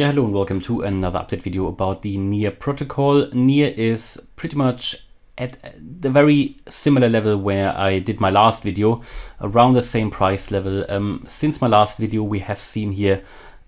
Yeah, hello and welcome to another update video about the Near protocol. Near is pretty much at the very similar level where I did my last video, around the same price level. Since my last video, we have seen here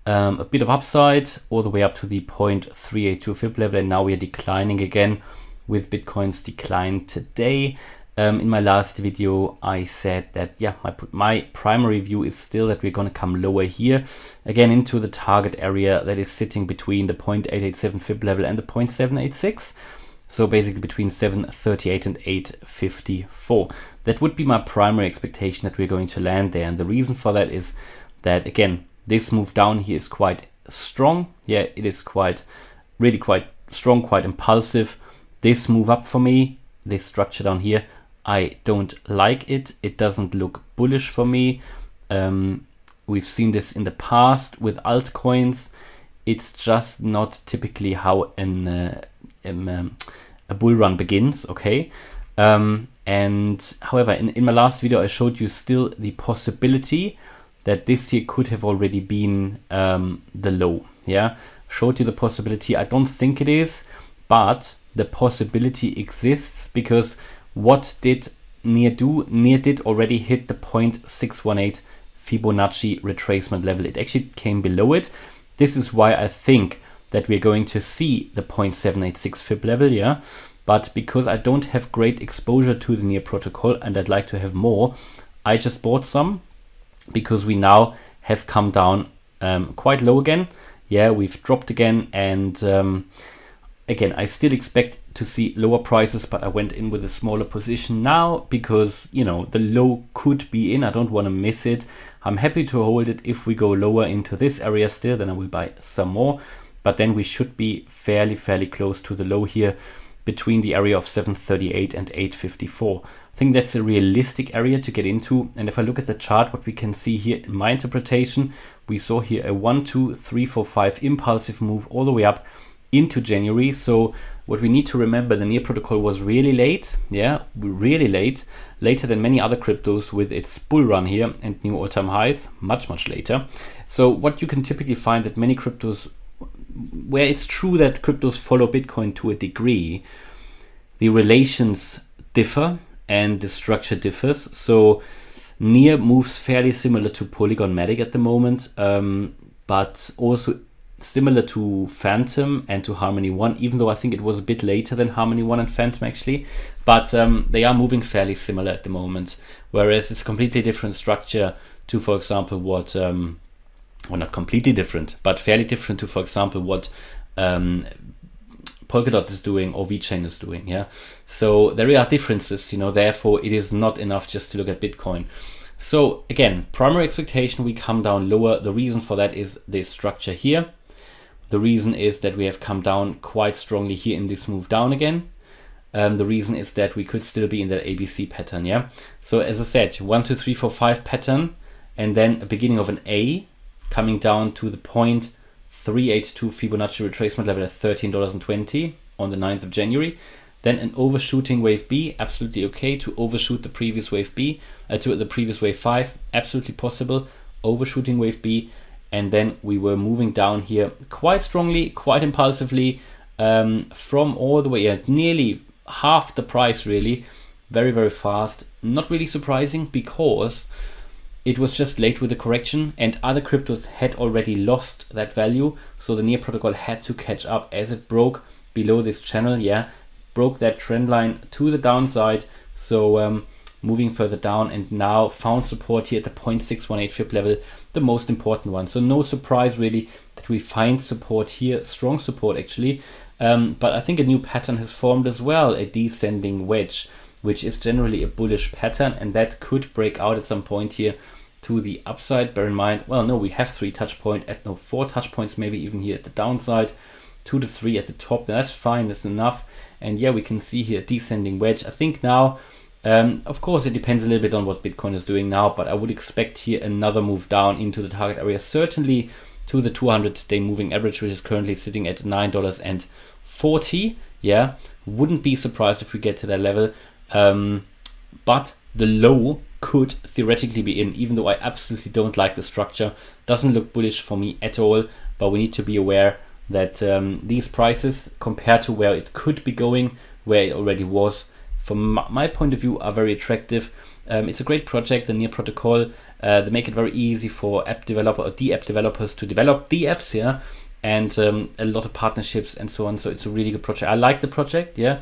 a bit of upside all the way up to the 0.382 fib level, and now we are declining again with Bitcoin's decline today. In my last video, I said that, yeah, my primary view is still that we're going to come lower here, again into the target area that is sitting between the 0.887 fib level and the 0.786. So basically between 738 and 854. That would be my primary expectation that we're going to land there. And the reason for that is that, again, this move down here is quite strong. Yeah, it is really quite strong, quite impulsive. This move up for me, this structure down here, I don't like it. It doesn't look bullish for me. We've seen this in the past with altcoins. It's just not typically how a bull run begins, okay? And however, in my last video, I showed you still the possibility that this here could have already been the low, yeah? Showed you the possibility. I don't think it is, but the possibility exists because what did Near do? Near did already hit the 0.618 Fibonacci retracement level. It actually came below it. This is why I think that we're going to see the 0.786 fib level, yeah. But because I don't have great exposure to the Near protocol and I'd like to have more, I just bought some because we now have come down quite low again. Yeah, we've dropped again, and again, I still expect to see lower prices, but I went in with a smaller position now because, you know, the low could be in. I don't want to miss it. I'm happy to hold it. If we go lower into this area still, then I will buy some more. But then we should be fairly close to the low here between the area of 738 and 854. I think that's a realistic area to get into. And if I look at the chart, what we can see here in my interpretation, we saw here a 1, 2, 3, 4, 5 impulsive move all the way up into January. So what we need to remember, the Near protocol was really late, yeah, really late, later than many other cryptos with its bull run here and new all-time highs, much later. So what you can typically find that many cryptos, where it's true that cryptos follow Bitcoin to a degree, the relations differ and the structure differs. So Near moves fairly similar to Polygon Matic at the moment, but also similar to Phantom and to Harmony One, even though I think it was a bit later than Harmony One and Phantom actually. But they are moving fairly similar at the moment, whereas it's a completely different structure to, for example, what, well, not completely different, but fairly different to, for example, what Polkadot is doing or VeChain is doing, yeah? So there are differences, you know, therefore it is not enough just to look at Bitcoin. So again, primary expectation, we come down lower. The reason for that is this structure here. The reason is that we have come down quite strongly here in this move down again. The reason is that we could still be in that ABC pattern, yeah? So as I said, 1, 2, 3, 4, 5 pattern, and then a beginning of an A coming down to the 0.382 Fibonacci retracement level at $13.20 on the 9th of January. Then an overshooting wave B, absolutely okay to overshoot the previous wave B, to the previous wave 5, absolutely possible, overshooting wave B. And then we were moving down here quite strongly, quite impulsively, from all the way at nearly half the price, really, very fast. Not really surprising because it was just late with the correction and other cryptos had already lost that value. So the Near protocol had to catch up as it broke below this channel, yeah, broke that trend line to the downside. So moving further down, and now found support here at the 0.618 fib level, the most important one. So no surprise really that we find support here, strong support actually. But I think a new pattern has formed as well, a descending wedge, which is generally a bullish pattern, and that could break out at some point here to the upside. Bear in mind, well, no, we have 3 touch points, at no 4 touch points, maybe even here at the downside, 2 to 3 at the top. That's fine, that's enough. And yeah, we can see here descending wedge. I think now, of course, it depends a little bit on what Bitcoin is doing now, but I would expect here another move down into the target area, certainly to the 200-day moving average, which is currently sitting at $9.40. Yeah, wouldn't be surprised if we get to that level. But the low could theoretically be in, even though I absolutely don't like the structure. Doesn't look bullish for me at all. but we need to be aware that these prices compared to where it could be going, where it already was, from my point of view, are very attractive. It's a great project, the Near protocol. They make it very easy for app developer or the app developers to develop the apps, yeah, and a lot of partnerships and so on. So it's a really good project. I like the project, yeah.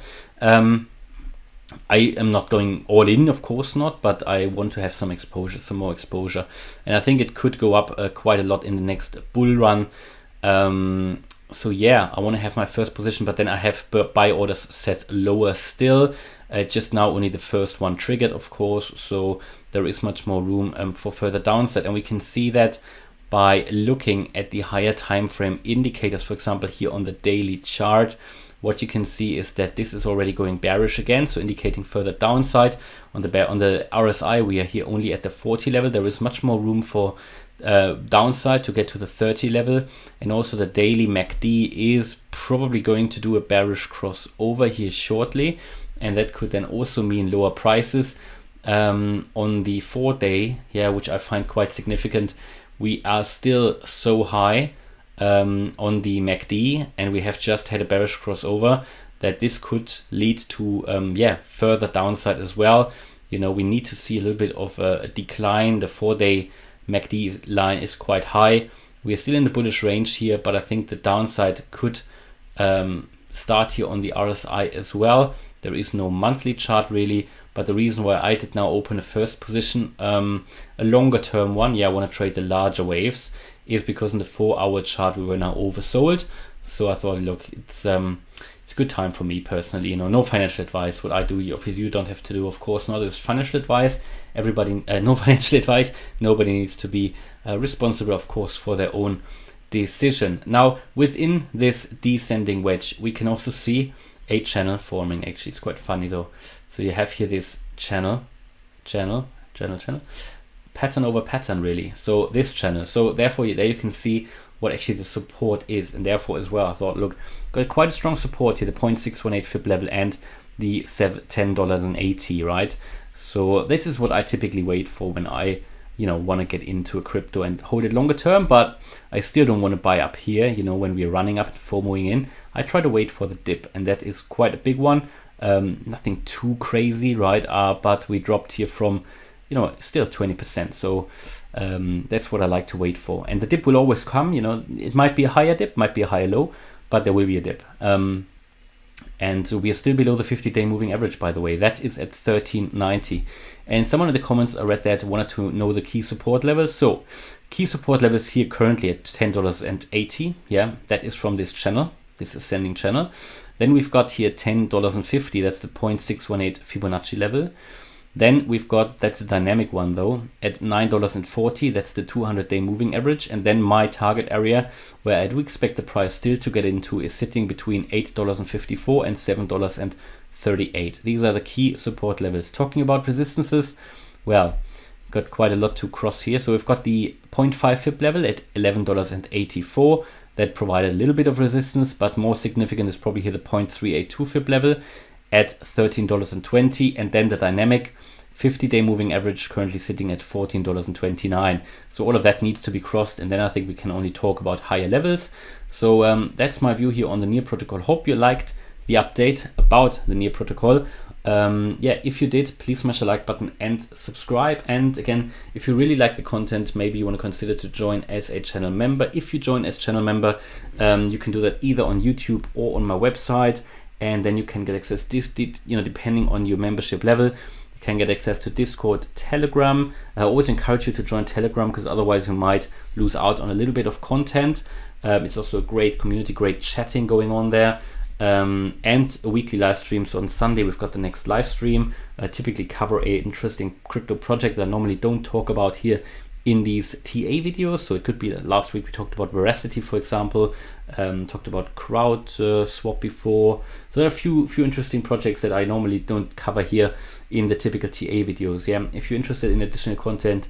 I am not going all in, of course not, but I want to have some exposure, some more exposure, and I think it could go up quite a lot in the next bull run. So yeah, I want to have my first position, but then I have buy orders set lower still. Just now only the first one triggered, of course, so there is much more room for further downside, and we can see that by looking at the higher time frame indicators. For example, here on the daily chart, what you can see is that this is already going bearish again, so indicating further downside. On the RSI, we are here only at the 40 level. There is much more room for downside to get to the 30 level, and also the daily MACD is probably going to do a bearish crossover here shortly, and that could then also mean lower prices on the 4-day, yeah, which I find quite significant. We are still so high on the MACD, and we have just had a bearish crossover, that this could lead to further downside as well. You know, we need to see a little bit of a decline. The 4-day MACD line is quite high. We are still in the bullish range here, but I think the downside could start here on the RSI as well. There is no monthly chart really, but the reason why I did now open a first position, a longer term one, yeah, I want to trade the larger waves, is because in the 4-hour chart we were now oversold. So I thought, look, it's a good time for me personally. You know, no financial advice. What I do, you don't have to do, of course not. It's financial advice. Everybody, no financial advice. Nobody needs to be responsible, of course, for their own decision. Now, within this descending wedge, we can also see a channel forming. Actually, it's quite funny though. So you have here this channel, pattern over pattern really. So this channel. So therefore, there you can see what actually the support is, and therefore as well, I thought, look, got quite a strong support here, the 0.618 fib level and the $10.80, right? So this is what I typically wait for when I, you know, want to get into a crypto and hold it longer term, but I still don't want to buy up here, you know, when we're running up and FOMOing in. I try to wait for the dip, and that is quite a big one. Nothing too crazy, right? But we dropped here from, you know, still 20%. So that's what I like to wait for. And the dip will always come, you know, it might be a higher dip, might be a higher low, but there will be a dip. And we are still below the 50-day moving average, by the way. That is at 1390. And someone in the comments, I read that, wanted to know the key support levels. So key support levels here currently at $10.80. Yeah, that is from this channel, this ascending channel. Then we've got here $10.50. That's the 0.618 Fibonacci level. Then we've got, that's a dynamic one though, at $9.40, that's the 200-day moving average. And then my target area, where I do expect the price still to get into, is sitting between $8.54 and $7.38. These are the key support levels. Talking about resistances, well, got quite a lot to cross here. So we've got the 0.5 fib level at $11.84. That provided a little bit of resistance, but more significant is probably here the 0.382 fib level at $13.20, and then the dynamic 50-day moving average currently sitting at $14.29. So all of that needs to be crossed, and then I think we can only talk about higher levels. So that's my view here on the Near protocol. Hope you liked the update about the Near protocol. Yeah, if you did, please smash the like button and subscribe. And again, if you really like the content, maybe you want to consider to join as a channel member. If you join as channel member, you can do that either on YouTube or on my website. And then you can get access, you know, depending on your membership level, you can get access to Discord, Telegram. I always encourage you to join Telegram, because otherwise you might lose out on a little bit of content. It's also a great community, great chatting going on there. And a weekly live stream. So on Sunday, we've got the next live stream. I typically cover an interesting crypto project that I normally don't talk about here in these TA videos. So it could be that last week we talked about Veracity, for example, talked about Crowd Swap before. So there are a few interesting projects that I normally don't cover here in the typical TA videos. Yeah, if you're interested in additional content,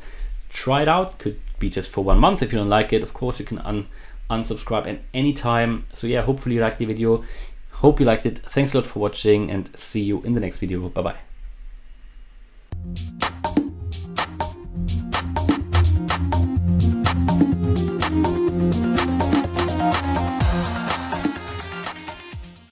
try it out. Could be just for 1 month. If you don't like it, of course, you can unsubscribe at any time. So yeah, hopefully you liked the video. Hope you liked it. Thanks a lot for watching, and see you in the next video. Bye bye.